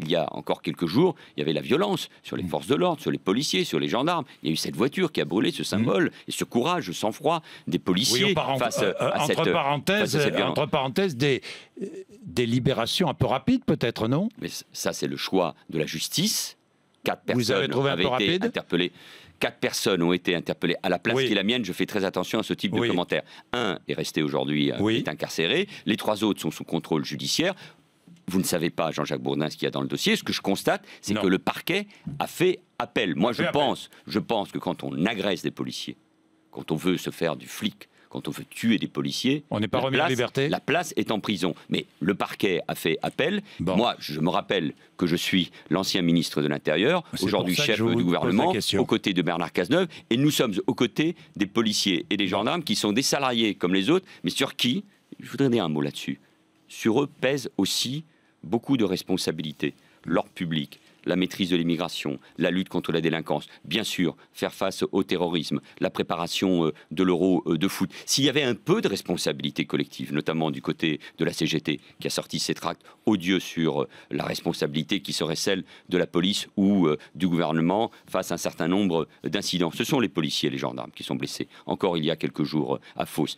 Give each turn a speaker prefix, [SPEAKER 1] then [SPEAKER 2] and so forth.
[SPEAKER 1] il y a encore quelques jours, il y avait la violence sur les forces de l'ordre, sur les policiers, sur les gendarmes. Il y a eu cette voiture qui a brûlé, ce symbole, et ce courage, ce sang-froid des policiers face à cette
[SPEAKER 2] entre parenthèses, des libérations un peu rapides, peut-être, non?
[SPEAKER 1] Mais ça, c'est le choix de la justice. 4 personnes
[SPEAKER 2] Vous avez trouvé un peu
[SPEAKER 1] avaient été
[SPEAKER 2] rapide
[SPEAKER 1] interpellées. 4 personnes ont été interpellées à la place qui est la mienne. Je fais très attention à ce type de commentaires. Un est resté aujourd'hui, est incarcéré. Les 3 autres sont sous contrôle judiciaire. Vous ne savez pas, Jean-Jacques Bourdin, ce qu'il y a dans le dossier. Ce que je constate, c'est que le parquet a fait appel. Moi, je pense que quand on agresse des policiers, quand on veut se faire du flic, quand on veut tuer des policiers,
[SPEAKER 2] on n'est pas remis en liberté.
[SPEAKER 1] La place est en prison. Mais le parquet a fait appel. Moi, je me rappelle que je suis l'ancien ministre de l'Intérieur, aujourd'hui chef du gouvernement, aux côtés de Bernard Cazeneuve, et nous sommes aux côtés des policiers et des gendarmes qui sont des salariés comme les autres, mais sur qui, je voudrais dire un mot là-dessus, sur eux pèse aussi beaucoup de responsabilités. L'ordre public, la maîtrise de l'immigration, la lutte contre la délinquance, bien sûr, faire face au terrorisme, la préparation de l'Euro de foot. S'il y avait un peu de responsabilité collective, notamment du côté de la CGT, qui a sorti ses tracts odieux sur la responsabilité qui serait celle de la police ou du gouvernement face à un certain nombre d'incidents. Ce sont les policiers et les gendarmes qui sont blessés. Encore il y a quelques jours à Fos.